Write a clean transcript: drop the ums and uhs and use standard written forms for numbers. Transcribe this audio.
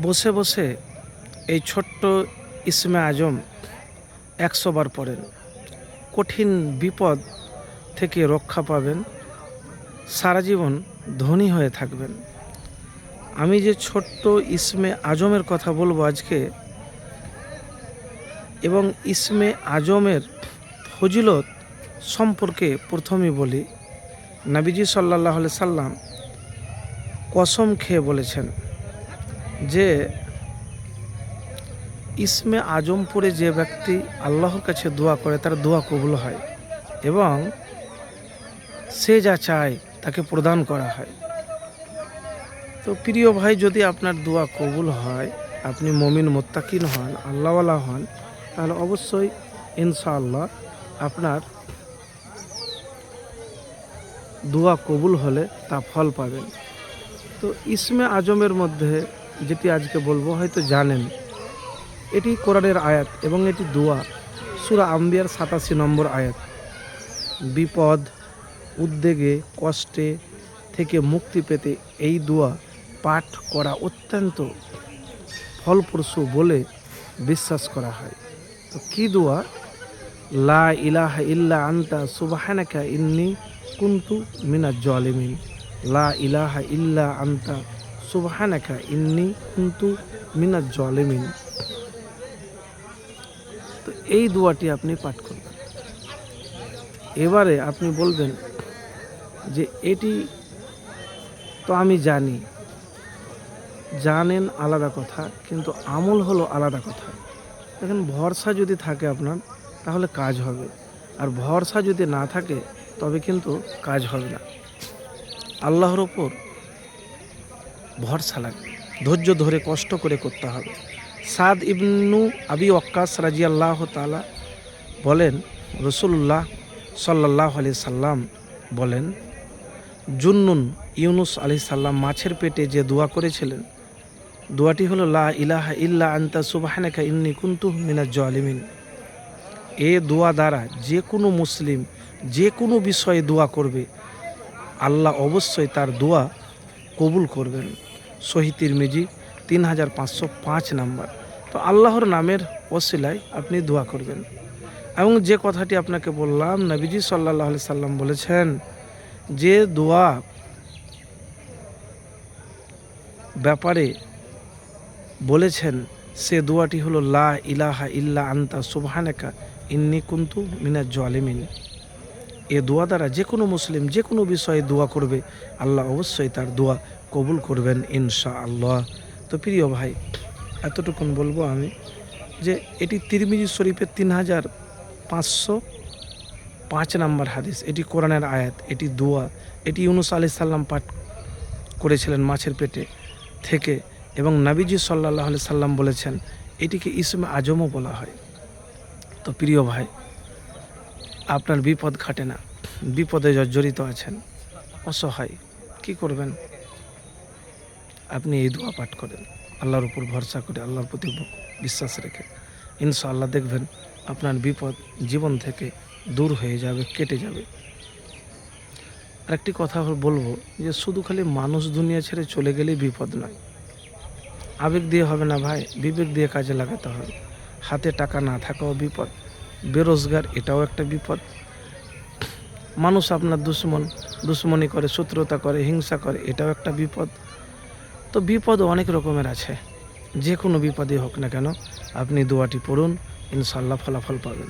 বসে বসে এই ছোট্ট ইসমে আজম 100 বার পড়েন, কঠিন বিপদ থেকে রক্ষা পাবেন, সারা জীবন ধনী হয়ে থাকবেন। আমি যে ছোট্ট ইসমে আজমের কথা বলবো আজকে, এবং ইসমে আজমের ফজিলত সম্পর্কে প্রথমেই বলি। নবীজি সাল্লাল্লাহু আলাইহি সাল্লাম কসম খেয়ে বলেছেন যে ইসমে আজম পড়ে যে ব্যক্তি আল্লাহর কাছে দোয়া করে তার দোয়া কবুল হয় এবং সে যা চায় তাকে প্রদান করা হয়। তো প্রিয় ভাই, যদি আপনার দোয়া কবুল হয়, আপনি মুমিন মুত্তাকিন হন, আল্লাহওয়ালা হন, তাহলে অবশ্যই ইনশাআল্লাহ আপনার দোয়া কবুল হলে তা ফল পাবেন। তো ইসমে আজমের মধ্যে যেটি আজকে বলবো হয়তো জানেন, এটি কোরআনের আয়াত এবং এটি দোয়া। সূরা আম্বিয়ার 87 নম্বর আয়াত। বিপদ, উদ্বেগে, কষ্টে থেকে মুক্তি পেতে এই দোয়া পাঠ করা অত্যন্ত ফলপ্রসূ বলে বিশ্বাস করা হয়। তো কী দোয়া? লা ইলাহা ইল্লা আনতা সুবহানাকা ইন্নী কুনতু মিনাজ জালিমিন। লা ইলাহা ইল্লা আনতা সুবহানাকা ইন্নী কুনতু মিনাজ জালিমিন। তো এই দোয়াটি আপনি পাঠ করবেন। এবারে আপনি বলবেন যে এটি তো আমি জানেন আলাদা কথা, কিন্তু আমল হলো আলাদা কথা। দেখেন, ভরসা যদি থাকে আপনার তাহলে কাজ হবে, আর ভরসা যদি না থাকে তবে কিন্তু কাজ হবে না। আল্লাহর ওপর ভরসা লাগবে, ধৈর্য ধরে কষ্ট করে করতে হবে। সাদ ইবনু আবি ওয়াক্কাস রাদিয়াল্লাহু তাআলা বলেন, রাসূলুল্লাহ সাল্লাল্লাহু আলাইহি সাল্লাম বলেন, জুন্নুন ইউনুস আলাইহিস সালাম মাছের পেটে যে দোয়া করেছিলেন, দোয়াটি হলো লা ইলাহা ইল্লা আনতা সুবহানাকা ইন্নী কুনতু মিনাজ জালিমিন। এ দোয়া দ্বারা যে কোনো মুসলিম যে কোনো বিষয়ে দোয়া করবে, আল্লাহ অবশ্যই তার দোয়া কবুল করবেন। সহিহ তিরমিজি 3505 নাম্বার। তো আল্লাহর নামের ওসিলায় আপনি দোয়া করবেন। এবং যে কথাটি আপনাকে বললাম, নবীজি সাল্লাল্লাহু আলাইহি সাল্লাম বলেছেন যে দোয়া ব্যাপারে বলেছেন, সে দোয়াটি হলো লা ইলাহা ইল্লা আনতা সুবহানাকা ইন্নী কুনতু মিনাজ জালিমিন। এ দোয়া দ্বারা যে কোনো মুসলিম যে কোনো বিষয়ে দোয়া করবে, আল্লাহ অবশ্যই তার দোয়া কবুল করবেন ইনশাআল্লাহ। তো প্রিয় ভাই, এতটুকুন বলবো আমি যে এটি তিরমিজি শরীফের 3505 নম্বর হাদিস। এটি কোরআনের আয়াত, এটি দোয়া, এটি ইউনুস আলাইহিস সালাম পাঠ করেছিলেন মাছের পেটে থেকে, এবং নবীজি সাল্লাল্লাহু আলাইহি সাল্লাম বলেছেন এটিকে ইসমে আজমও বলা হয়। তো প্রিয় ভাই, আপনার বিপদ ঘটে না, বিপদে জর্জরিত আছেন, অসহায়, কি করবেন? আপনি এই দোয়া পাঠ করেন, আল্লাহর উপর ভরসা করে, আল্লাহর প্রতি বিশ্বাস রেখে, ইনশাআল্লাহ দেখবেন আপনার বিপদ জীবন থেকে দূর হয়ে যাবে, কেটে যাবে। আরেকটি কথা বলবো যে শুধু খালি মানুষ দুনিয়া ছেড়ে চলে গেলেই বিপদ নয়। আবেগ দিয়ে হবে না ভাই, বিবেক দিয়ে কাজে লাগাতে হবে। হাতে টাকা না থাকাও বিপদ, বেরোজগার এটাও একটা বিপদ। মানুষ আপনার দুশ্মনী করে, শত্রুতা করে, হিংসা করে, এটাও একটা বিপদ। তো বিপদও অনেক রকমের আছে। যে কোনো বিপদই হোক না কেন, আপনি দোয়াটি পড়ুন, ইনশাআল্লাহ ফলাফল পাবেন।